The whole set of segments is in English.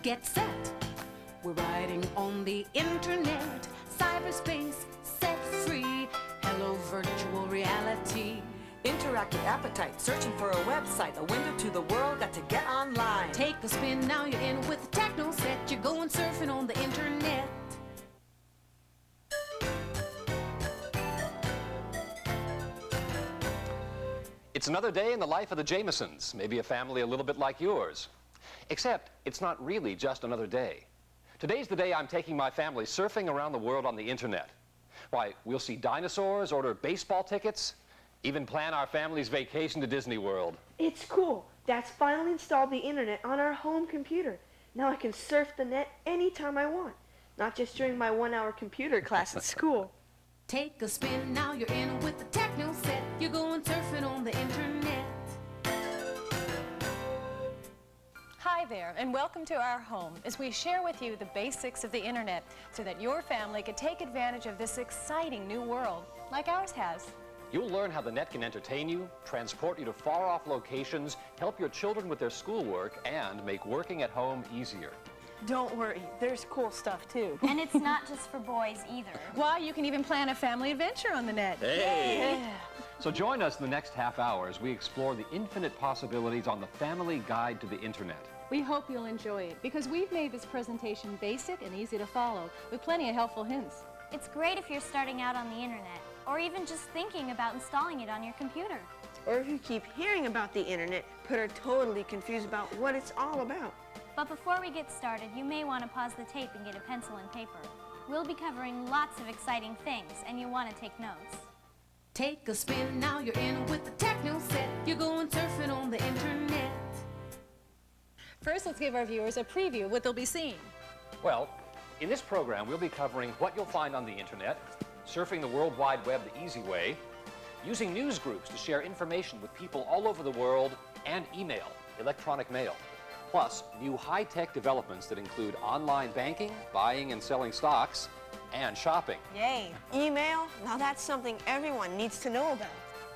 get set. We're riding on the internet, cyberspace set free. Hello, virtual reality. Interactive appetite, searching for a website, a window to the world, got to get online. Take a spin, now you're in with the techno set. You're going surfing on the internet. It's another day in the life of the Jamesons, maybe a family a little bit like yours. Except it's not really just another day. Today's the day I'm taking my family surfing around the world on the internet. Why, we'll see dinosaurs, order baseball tickets, even plan our family's vacation to Disney World. It's cool. Dad's finally installed the internet on our home computer. Now I can surf the net anytime I want, not just during my 1-hour computer class at school. Take a spin, now you're in with the techno set. You're going surfing on the internet. Hi there, and welcome to our home as we share with you the basics of the internet so that your family can take advantage of this exciting new world like ours has. You'll learn how the net can entertain you, transport you to far-off locations, help your children with their schoolwork, and make working at home easier. Don't worry, there's cool stuff too. And it's not just for boys either. Why, you can even plan a family adventure on the net. Hey! So join us in the next half hour as we explore the infinite possibilities on the Family Guide to the Internet. We hope you'll enjoy it because we've made this presentation basic and easy to follow with plenty of helpful hints. It's great if you're starting out on the internet, or even just thinking about installing it on your computer. Or if you keep hearing about the internet, but are totally confused about what it's all about. But before we get started, you may want to pause the tape and get a pencil and paper. We'll be covering lots of exciting things, and you want to take notes. Take a spin, now you're in with the techno set. You're going surfing on the internet. First, let's give our viewers a preview of what they'll be seeing. Well, in this program, we'll be covering what you'll find on the internet, surfing the World Wide Web the easy way, using news groups to share information with people all over the world, and email, electronic mail. Plus, new high-tech developments that include online banking, buying and selling stocks, and shopping. Yay! Email? Now that's something everyone needs to know about.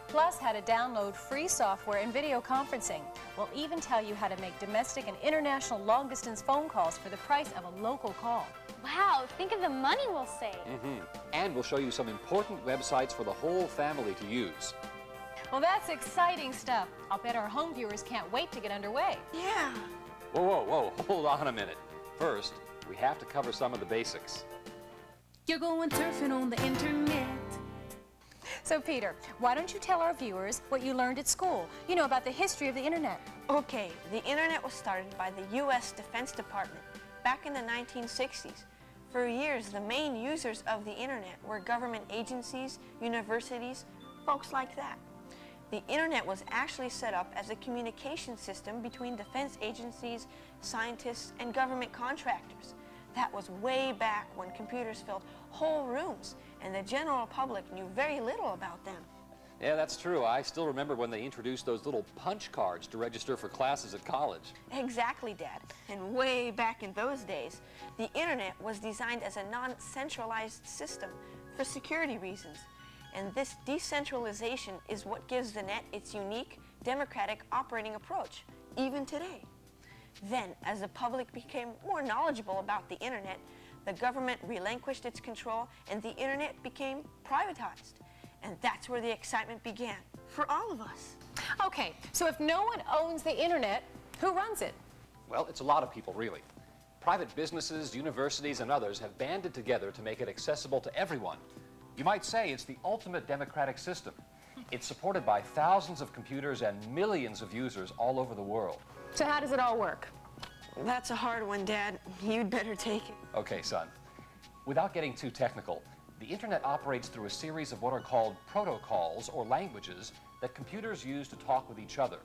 Plus, how to download free software and video conferencing. We'll even tell you how to make domestic and international long-distance phone calls for the price of a local call. Wow, think of the money we'll save. And we'll show you some important websites for the whole family to use. Well, that's exciting stuff. I'll bet our home viewers can't wait to get underway. Yeah. Whoa, whoa, whoa, hold on a minute. First, we have to cover some of the basics. You're going surfing on the internet. So, Peter, why don't you tell our viewers what you learned at school? You know, about the history of the internet. Okay, the internet was started by the U.S. Defense Department back in the 1960s. For years, the main users of the internet were government agencies, universities, folks like that. The internet was actually set up as a communication system between defense agencies, scientists, and government contractors. That was way back when computers filled whole rooms and the general public knew very little about them. Yeah, that's true. I still remember when they introduced those little punch cards to register for classes at college. Exactly, Dad. And way back in those days, the internet was designed as a non-centralized system for security reasons. And this decentralization is what gives the net its unique, democratic operating approach, even today. Then, as the public became more knowledgeable about the internet, the government relinquished its control and the internet became privatized. And that's where the excitement began, for all of us. Okay, so if no one owns the internet, who runs it? Well, it's a lot of people, really. Private businesses, universities, and others have banded together to make it accessible to everyone. You might say it's the ultimate democratic system. It's supported by thousands of computers and millions of users all over the world. So how does it all work? That's a hard one, Dad. You'd better take it. Okay, son. Without getting too technical, the internet operates through a series of what are called protocols or languages that computers use to talk with each other.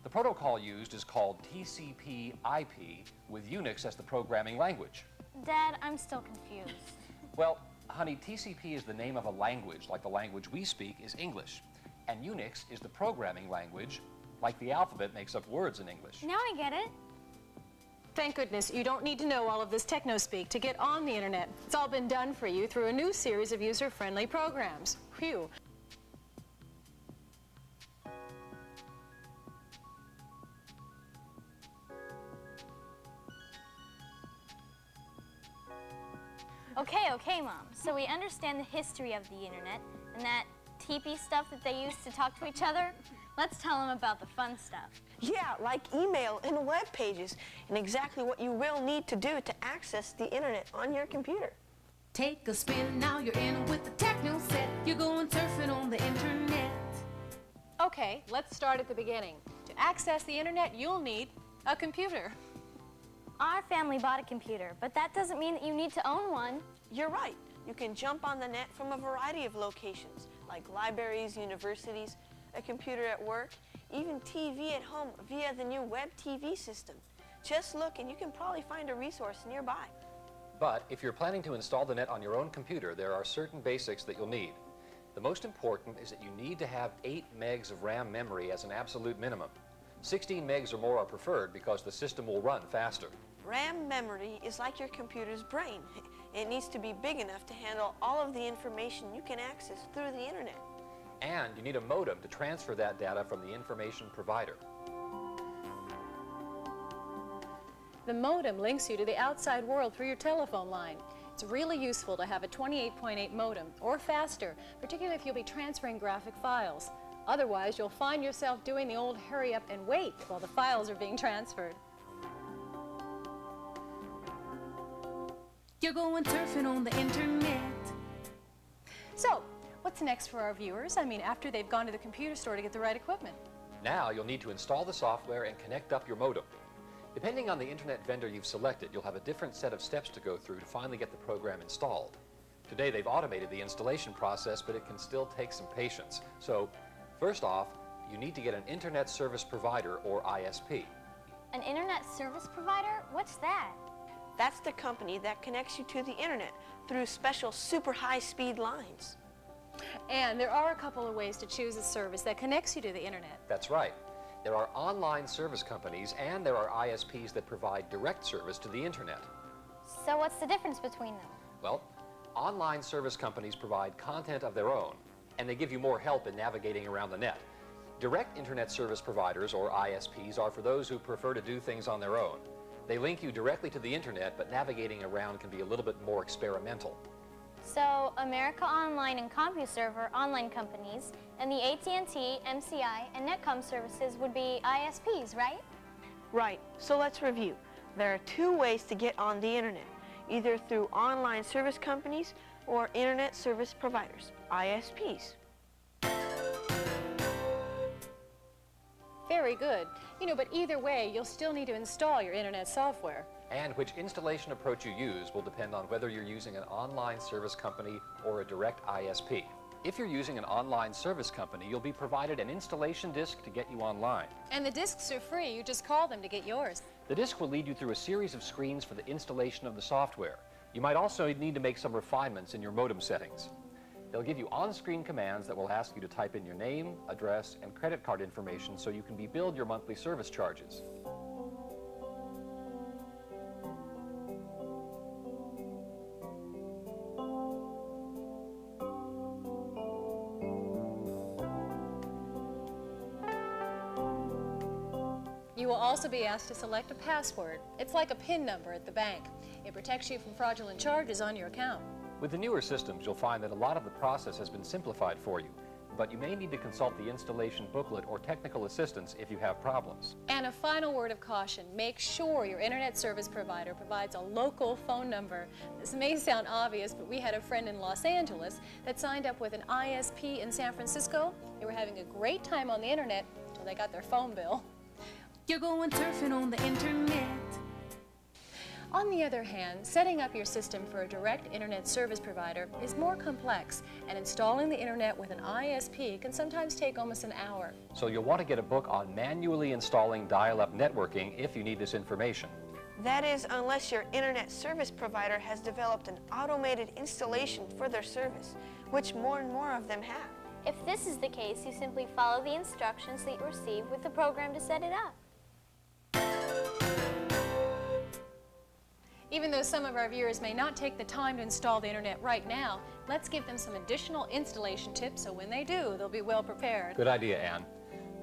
The protocol used is called TCP/IP, with Unix as the programming language. Dad, I'm still confused. Well, honey, TCP is the name of a language, like the language we speak is English. And Unix is the programming language, like the alphabet makes up words in English. Now I get it. Thank goodness you don't need to know all of this techno-speak to get on the internet. It's all been done for you through a new series of user-friendly programs. Phew. Okay, Mom. So we understand the history of the internet and that teepee stuff that they use to talk to each other. Let's tell them about the fun stuff. Yeah, like email and web pages, and exactly what you will need to do to access the internet on your computer. Take a spin, now you're in with the techno set. You're going surfing on the internet. Okay, let's start at the beginning. To access the internet, you'll need a computer. Our family bought a computer, but that doesn't mean that you need to own one. You're right. You can jump on the net from a variety of locations, like libraries, universities, a computer at work, even TV at home via the new web TV system. Just look and you can probably find a resource nearby. But if you're planning to install the net on your own computer, there are certain basics that you'll need. The most important is that you need to have 8 megs of RAM memory as an absolute minimum. 16 megs or more are preferred because the system will run faster. RAM memory is like your computer's brain. It needs to be big enough to handle all of the information you can access through the internet. And you need a modem to transfer that data from the information provider. The modem links you to the outside world through your telephone line. It's really useful to have a 28.8 modem or faster, particularly if you'll be transferring graphic files. Otherwise, you'll find yourself doing the old hurry up and wait while the files are being transferred. You're going surfing on the internet. So, what's next for our viewers? I mean, after they've gone to the computer store to get the right equipment. Now you'll need to install the software and connect up your modem. Depending on the internet vendor you've selected, you'll have a different set of steps to go through to finally get the program installed. Today they've automated the installation process, but it can still take some patience. So, first off, you need to get an Internet Service Provider, or ISP. An internet service provider? What's that? That's the company that connects you to the internet through special super high-speed lines. And there are a couple of ways to choose a service that connects you to the internet. That's right. There are online service companies and there are ISPs that provide direct service to the internet. So what's the difference between them? Well, online service companies provide content of their own and they give you more help in navigating around the net. Direct internet service providers, or ISPs, are for those who prefer to do things on their own. They link you directly to the internet, but navigating around can be a little bit more experimental. So America Online and CompuServe online companies, and the AT&T, MCI, and Netcom services would be ISPs, right? Right, so let's review. There are 2 ways to get on the internet, either through online service companies or internet service providers, ISPs. Very good. You know, but either way, you'll still need to install your internet software. And which installation approach you use will depend on whether you're using an online service company or a direct ISP. If you're using an online service company, you'll be provided an installation disk to get you online. And the discs are free. You just call them to get yours. The disk will lead you through a series of screens for the installation of the software. You might also need to make some refinements in your modem settings. They'll give you on-screen commands that will ask you to type in your name, address, and credit card information so you can be billed your monthly service charges. You will also be asked to select a password. It's like a PIN number at the bank. It protects you from fraudulent charges on your account. With the newer systems, you'll find that a lot of the process has been simplified for you, but you may need to consult the installation booklet or technical assistance if you have problems. And a final word of caution, make sure your internet service provider provides a local phone number. This may sound obvious, but we had a friend in Los Angeles that signed up with an ISP in San Francisco. They were having a great time on the internet until they got their phone bill. You're going surfing on the internet. On the other hand, setting up your system for a direct internet service provider is more complex, and installing the internet with an ISP can sometimes take almost an hour. So you'll want to get a book on manually installing dial-up networking if you need this information. That is, unless your internet service provider has developed an automated installation for their service, which more and more of them have. If this is the case, you simply follow the instructions that you receive with the program to set it up. Even though some of our viewers may not take the time to install the internet right now, let's give them some additional installation tips so when they do, they'll be well prepared. Good idea, Anne.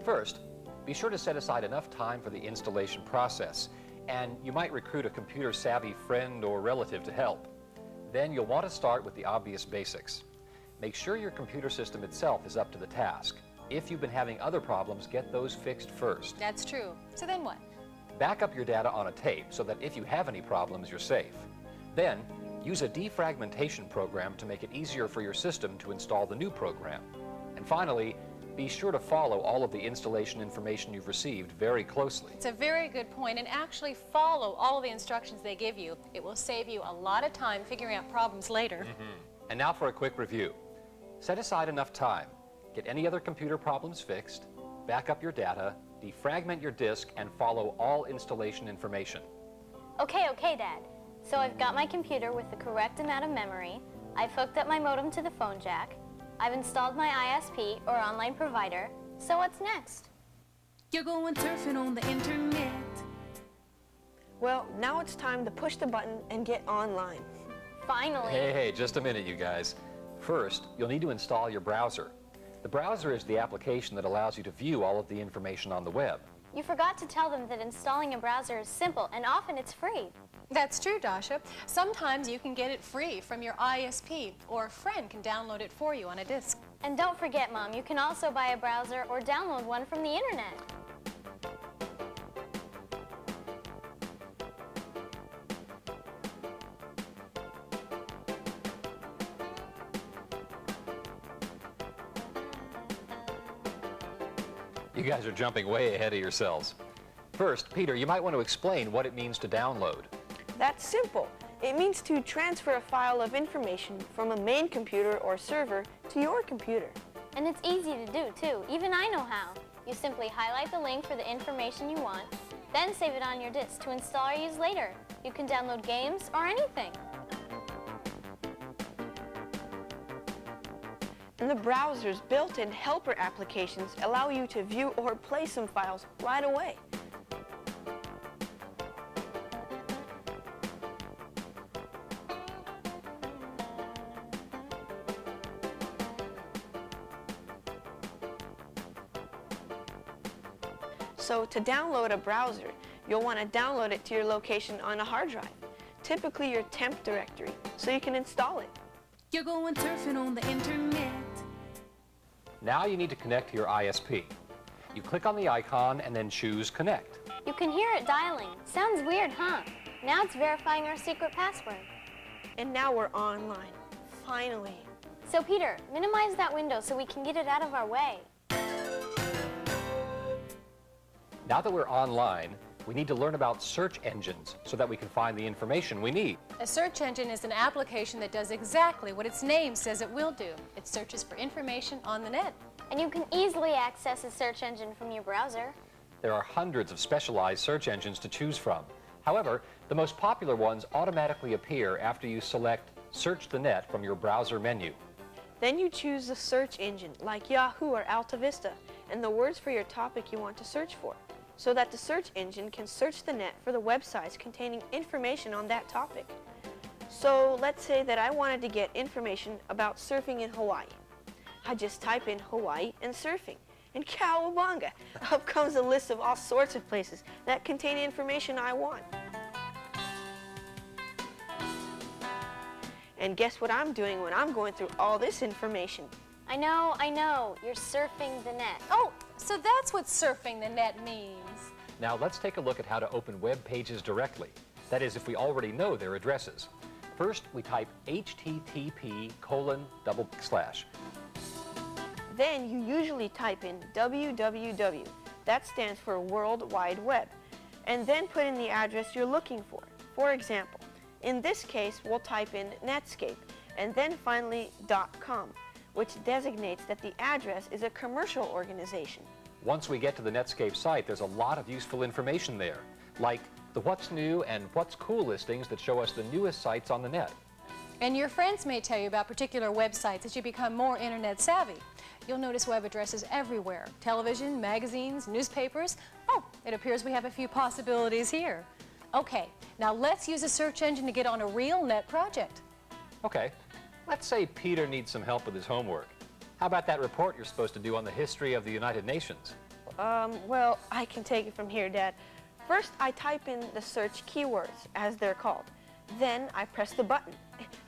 First, be sure to set aside enough time for the installation process, and you might recruit a computer-savvy friend or relative to help. Then you'll want to start with the obvious basics. Make sure your computer system itself is up to the task. If you've been having other problems, get those fixed first. That's true. So then what? Back up your data on a tape so that if you have any problems, you're safe. Then, use a defragmentation program to make it easier for your system to install the new program. And finally, be sure to follow all of the installation information you've received very closely. It's a very good point, and actually follow all of the instructions they give you. It will save you a lot of time figuring out problems later. And now for a quick review. Set aside enough time. Get any other computer problems fixed, back up your data, defragment your disk, and follow all installation information. Okay, Dad. So I've got my computer with the correct amount of memory, I've hooked up my modem to the phone jack, I've installed my ISP or online provider, so what's next? You're going surfing on the internet. Well, now it's time to push the button and get online. Finally. Hey, just a minute, you guys. First, you'll need to install your browser. The browser is the application that allows you to view all of the information on the web. You forgot to tell them that installing a browser is simple and often it's free. That's true, Dasha. Sometimes you can get it free from your ISP, or a friend can download it for you on a disk. And don't forget, Mom, you can also buy a browser or download one from the internet. You guys are jumping way ahead of yourselves. First, Peter, you might want to explain what it means to download. That's simple. It means to transfer a file of information from a main computer or server to your computer. And it's easy to do, too. Even I know how. You simply highlight the link for the information you want, then save it on your disk to install or use later. You can download games or anything. And the browser's built-in helper applications allow you to view or play some files right away. So to download a browser, you'll want to download it to your location on a hard drive, typically your temp directory, so you can install it. You're going surfing on the internet. Now you need to connect to your ISP. You click on the icon and then choose Connect. You can hear it dialing. Sounds weird, huh? Now it's verifying our secret password. And now we're online, finally. So Peter, minimize that window so we can get it out of our way. Now that we're online, we need to learn about search engines so that we can find the information we need. A search engine is an application that does exactly what its name says it will do. It searches for information on the net. And you can easily access a search engine from your browser. There are hundreds of specialized search engines to choose from. However, the most popular ones automatically appear after you select Search the Net from your browser menu. Then you choose the search engine, like Yahoo or AltaVista, and the words for your topic you want to search for, so that the search engine can search the net for the websites containing information on that topic. So let's say that I wanted to get information about surfing in Hawaii. I just type in Hawaii and surfing, and cowabunga, up comes a list of all sorts of places that contain information I want. And guess what I'm doing when I'm going through all this information? I know, you're surfing the net. Oh, so that's what surfing the net means. Now let's take a look at how to open web pages directly. That is, if we already know their addresses. First, we type http:// Then you usually type in www. That stands for World Wide Web. And then put in the address you're looking for. For example, in this case, we'll type in Netscape, and then finally .com, which designates that the address is a commercial organization. Once we get to the Netscape site, there's a lot of useful information there, like the What's New and What's Cool listings that show us the newest sites on the net. And your friends may tell you about particular websites as you become more internet savvy. You'll notice web addresses everywhere: television, magazines, newspapers. Oh, it appears we have a few possibilities here. Okay, now let's use a search engine to get on a real net project. Okay, let's say Peter needs some help with his homework. How about that report you're supposed to do on the history of the United Nations? Well, I can take it from here, Dad. First, I type in the search keywords, as they're called. Then I press the button,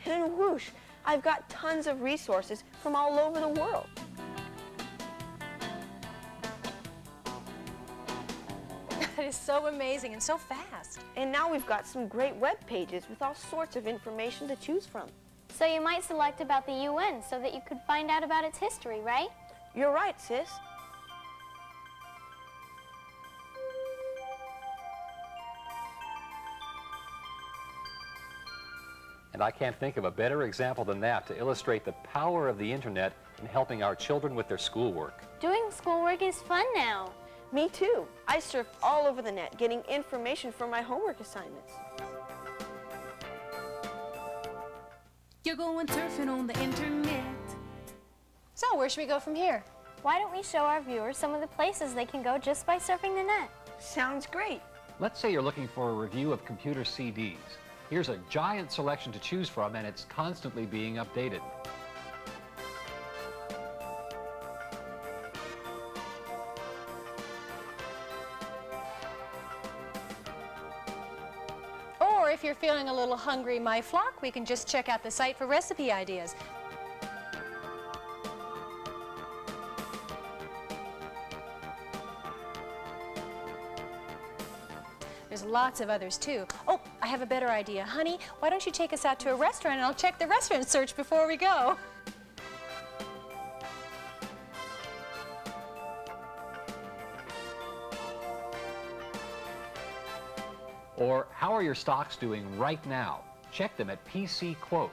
And whoosh, I've got tons of resources from all over the world. That is so amazing and so fast. And now we've got some great web pages with all sorts of information to choose from. So you might select about the UN so that you could find out about its history, right? You're right, sis. And I can't think of a better example than that to illustrate the power of the internet in helping our children with their schoolwork. Doing schoolwork is fun now. Me too. I surf all over the net, getting information for my homework assignments. You're going surfing on the internet. So where should we go from here? Why don't we show our viewers some of the places they can go just by surfing the net? Sounds great. Let's say you're looking for a review of computer CDs. Here's a giant selection to choose from, and it's constantly being updated. Or if you're feeling a little hungry, my flock, we can just check out the site for recipe ideas. There's lots of others too. Oh, I have a better idea. Honey, why don't you take us out to a restaurant and I'll check the restaurant search before we go. Or how are your stocks doing right now? Check them at PC Quote.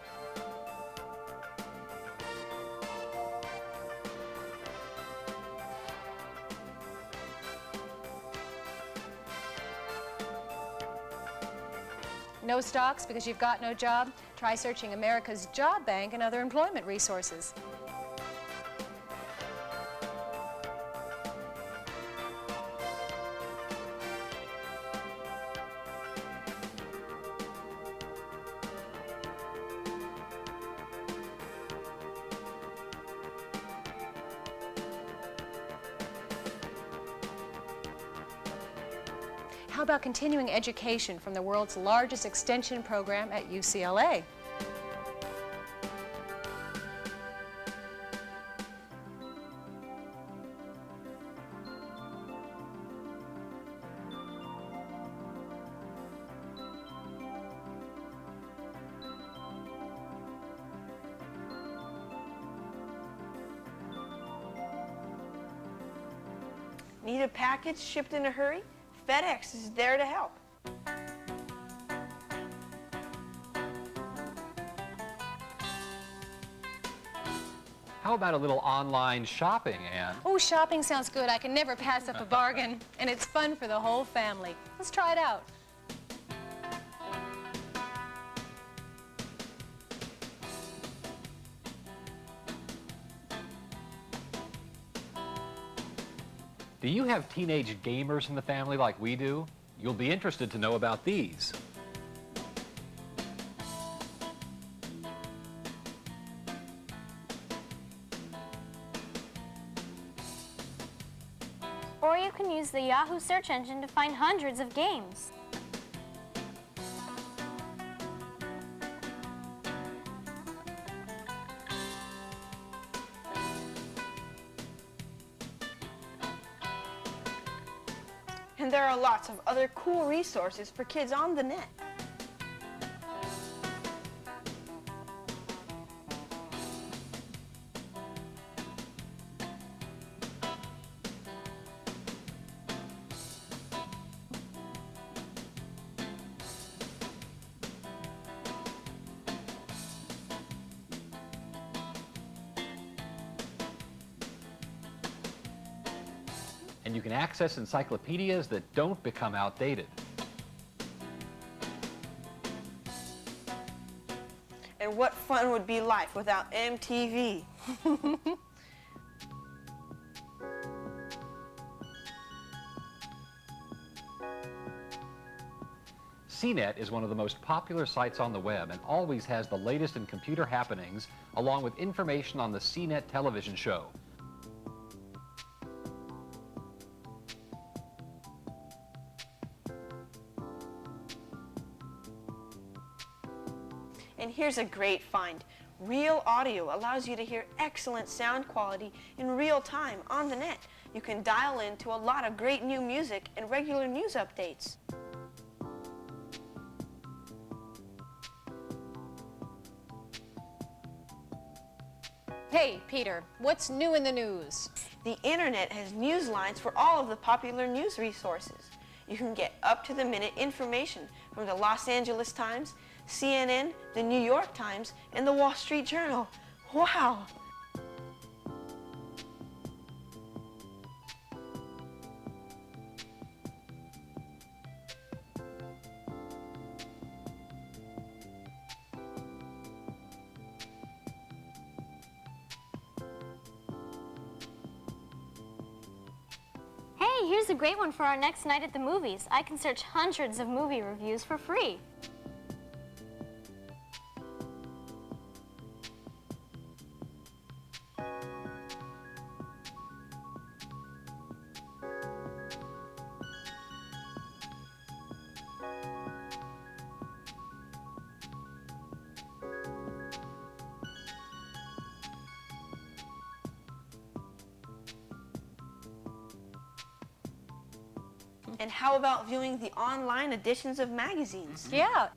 No stocks because you've got no job? Try searching America's Job Bank and other employment resources. How about continuing education from the world's largest extension program at UCLA? Need a package shipped in a hurry? FedEx is there to help. How about a little online shopping, Anne? Oh, shopping sounds good. I can never pass up a bargain. And it's fun for the whole family. Let's try it out. Do you have teenage gamers in the family like we do? You'll be interested to know about these. Or you can use the Yahoo search engine to find hundreds of games. And there are lots of other cool resources for kids on the net. And you can access encyclopedias that don't become outdated. And what fun would be life without MTV? CNET is one of the most popular sites on the web and always has the latest in computer happenings, along with information on the CNET television show. And here's a great find. Real Audio allows you to hear excellent sound quality in real time on the net. You can dial in to a lot of great new music and regular news updates. Hey, Peter, what's new in the news? The internet has news lines for all of the popular news resources. You can get up-to-the-minute information from the Los Angeles Times, CNN, the New York Times, and the Wall Street Journal. Wow! Hey, here's a great one for our next night at the movies. I can search hundreds of movie reviews for free. And how about viewing the online editions of magazines? Yeah.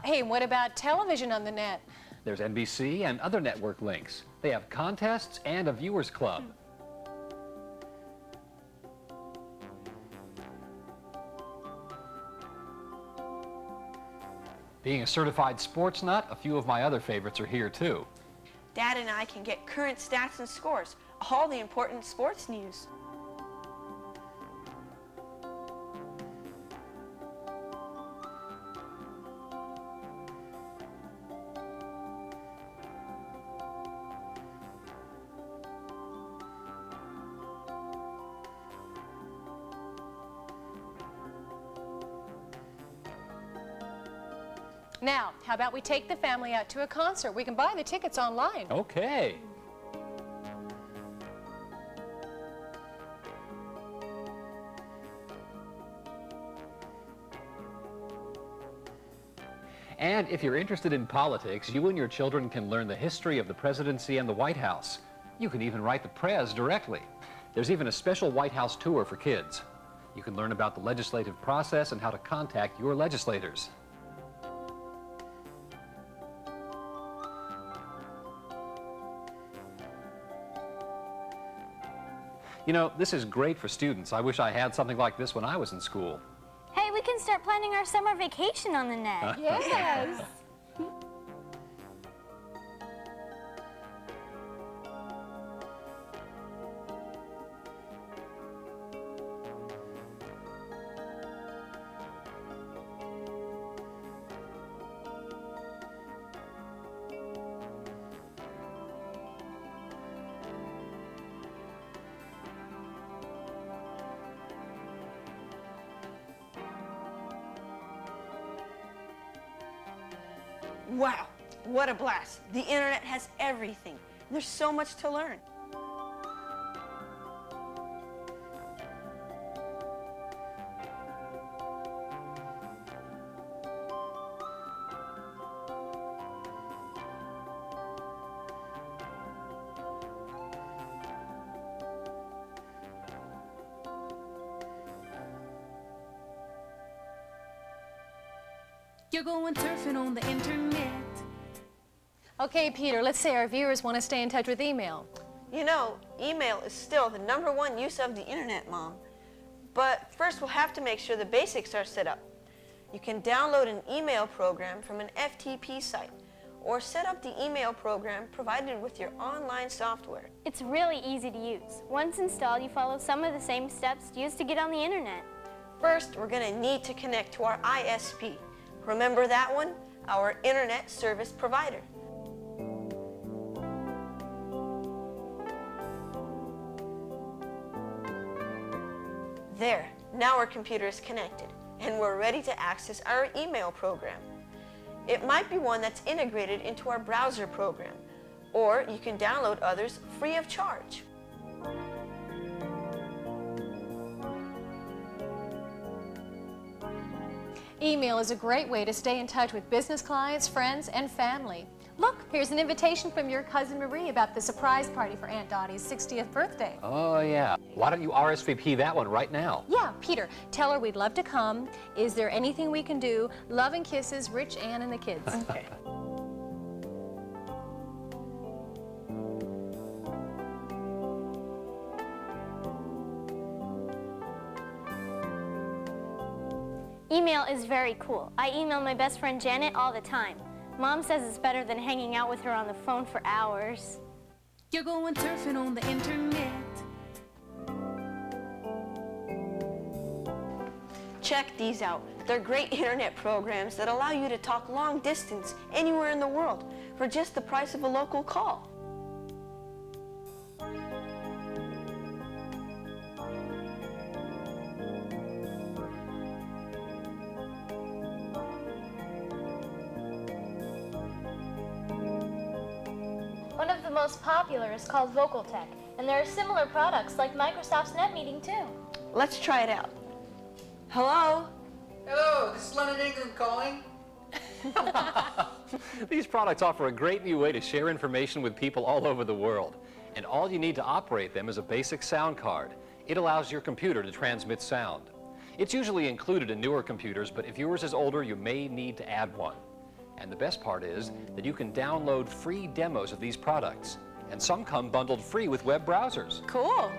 Hey, what about television on the net? There's NBC and other network links. They have contests and a viewers club. Being a certified sports nut, a few of my other favorites are here too. Dad and I can get current stats and scores, all the important sports news. Now, how about we take the family out to a concert? We can buy the tickets online. Okay. And if you're interested in politics, you and your children can learn the history of the presidency and the White House. You can even write the prez directly. There's even a special White House tour for kids. You can learn about the legislative process and how to contact your legislators. You know, this is great for students. I wish I had something like this when I was in school. Hey, we can start planning our summer vacation on the net. Yes. Wow, what a blast. The internet has everything. There's so much to learn. You're going surfing on the internet. Okay, Peter, let's say our viewers want to stay in touch with email. You know, email is still the #1 use of the internet, Mom. But first we'll have to make sure the basics are set up. You can download an email program from an FTP site or set up the email program provided with your online software. It's really easy to use. Once installed, you follow some of the same steps used to get on the internet. First, we're going to need to connect to our ISP. Remember that one? Our internet service provider. There, now our computer is connected, and we're ready to access our email program. It might be one that's integrated into our browser program, or you can download others free of charge. Email is a great way to stay in touch with business clients, friends, and family. Look, here's an invitation from your cousin Marie about the surprise party for Aunt Dottie's 60th birthday. Oh, yeah. Why don't you RSVP that one right now? Yeah, Peter, tell her we'd love to come. Is there anything we can do? Love and kisses, Rich, Ann, and the kids. Okay. Email is very cool. I email my best friend Janet all the time. Mom says it's better than hanging out with her on the phone for hours. You're going surfing on the internet. Check these out. They're great internet programs that allow you to talk long distance anywhere in the world for just the price of a local call. One of the most popular is called VocalTech, and there are similar products like Microsoft's NetMeeting too. Let's try it out. Hello? Hello, this is Leonard Ingram calling. These products offer a great new way to share information with people all over the world. And all you need to operate them is a basic sound card. It allows your computer to transmit sound. It's usually included in newer computers, but if yours is older, you may need to add one. And the best part is that you can download free demos of these products. And some come bundled free with web browsers. Cool.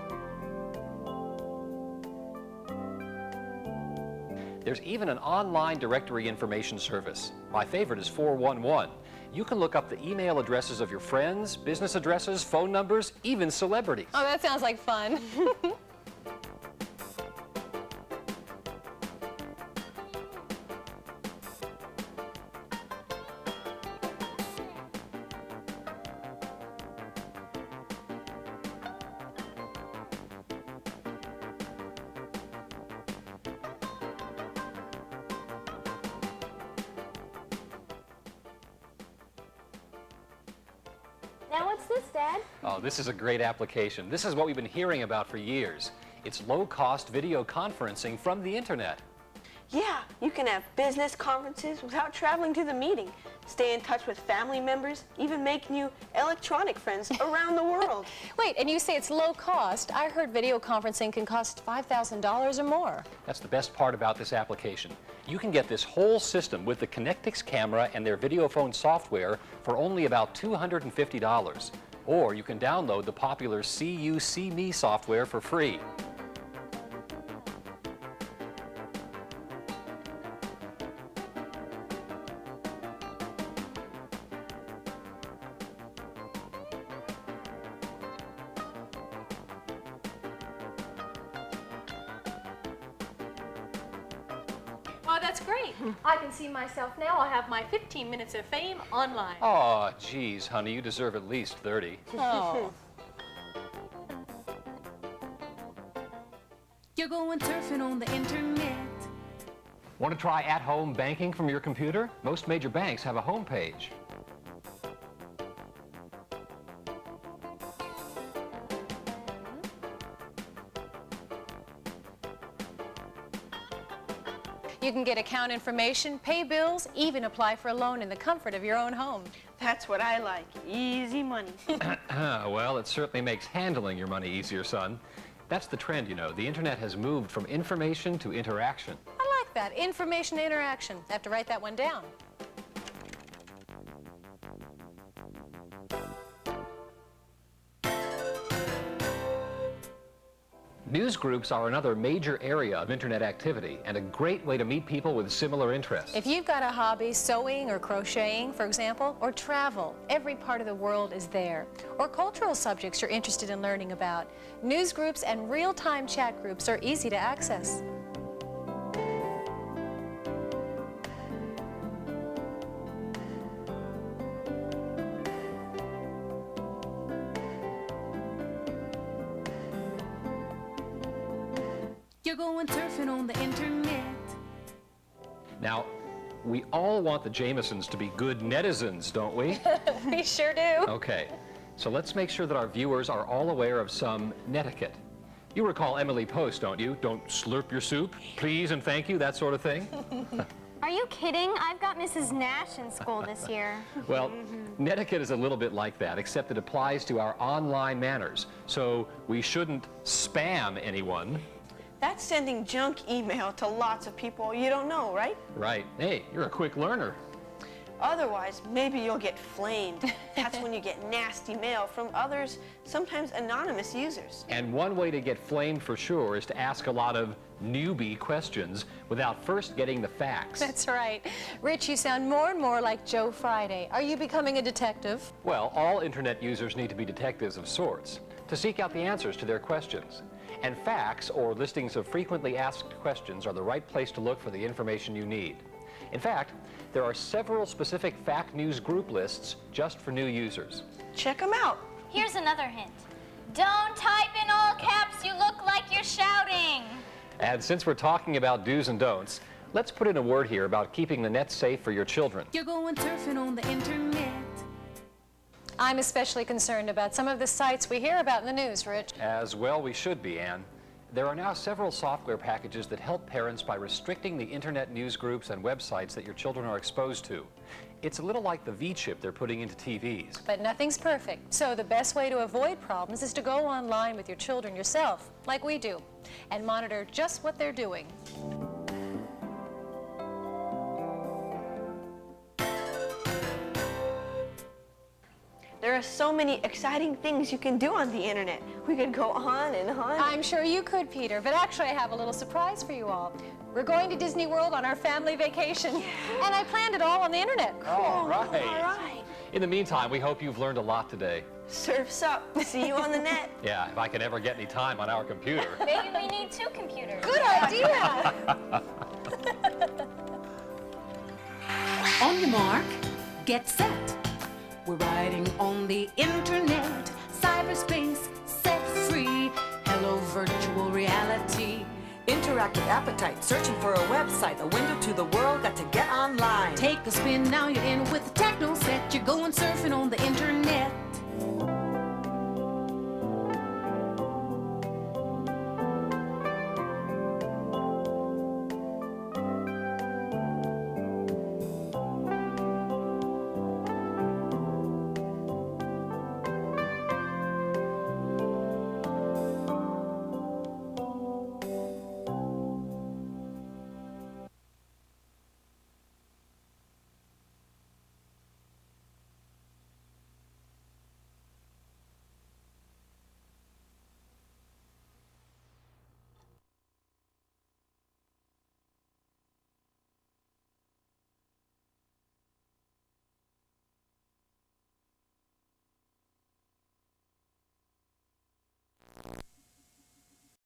There's even an online directory information service. My favorite is 411. You can look up the email addresses of your friends, business addresses, phone numbers, even celebrities. Oh, that sounds like fun. Now what's this, Dad? Oh, this is a great application. This is what we've been hearing about for years. It's low-cost video conferencing from the internet. Yeah, you can have business conferences without traveling to the meeting, stay in touch with family members, even make new electronic friends around the world. Wait, and you say it's low cost. I heard video conferencing can cost $5,000 or more. That's the best part about this application. You can get this whole system with the Connectix camera and their video phone software for only about $250. Or you can download the popular See You, See Me software for free. Oh, that's great. I can see myself now. I'll have my 15 minutes of fame online. Oh, geez, honey, you deserve at least 30. Oh. You're going surfing on the internet. Want to try at-home banking from your computer? Most major banks have a home page. You can get account information, pay bills, even apply for a loan in the comfort of your own home. That's what I like, easy money. Well, it certainly makes handling your money easier, son. That's the trend, you know. The internet has moved from information to interaction. I like that, information interaction. I have to write that one down. News groups are another major area of internet activity and a great way to meet people with similar interests. If you've got a hobby, sewing or crocheting, for example, or travel, every part of the world is there. Or cultural subjects you're interested in learning about. News groups and real-time chat groups are easy to access. You're going surfing on the internet. Now, we all want the Jamesons to be good netizens, don't we? We sure do. Okay, so let's make sure that our viewers are all aware of some netiquette. You recall Emily Post, don't you? Don't slurp your soup, please and thank you, that sort of thing. Are you kidding? I've got Mrs. Nash in school this year. Well, netiquette is a little bit like that, except it applies to our online manners. So we shouldn't spam anyone. That's sending junk email to lots of people you don't know, right? Right. Hey, you're a quick learner. Otherwise, maybe you'll get flamed. That's when you get nasty mail from others, sometimes anonymous users. And one way to get flamed for sure is to ask a lot of newbie questions without first getting the facts. That's right. Rich, you sound more and more like Joe Friday. Are you becoming a detective? Well, all internet users need to be detectives of sorts to seek out the answers to their questions. And facts, or listings of frequently asked questions, are the right place to look for the information you need. In fact, there are several specific fact news group lists just for new users. Check them out. Here's another hint. Don't type in all caps, you look like you're shouting. And since we're talking about do's and don'ts, let's put in a word here about keeping the net safe for your children. You're going surfing on the internet. I'm especially concerned about some of the sites we hear about in the news, Rich. As well we should be, Anne. There are now several software packages that help parents by restricting the internet news groups and websites that your children are exposed to. It's a little like the V-chip they're putting into TVs. But nothing's perfect. So the best way to avoid problems is to go online with your children yourself, like we do, and monitor just what they're doing. There are so many exciting things you can do on the internet. We could go on and on. I'm sure you could, Peter, but actually I have a little surprise for you all. We're going to Disney World on our family vacation, and I planned it all on the internet. All right. All right. In the meantime, we hope you've learned a lot today. Surf's up. See you on the net. Yeah, if I can ever get any time on our computer. Maybe we need 2 computers. Good idea! On your mark, get set. We're riding on the internet, cyberspace set free. Hello, virtual reality. Interactive appetite, searching for a website, a window to the world, got to get online. Take a spin, now you're in with the techno set. You're going surfing on the internet.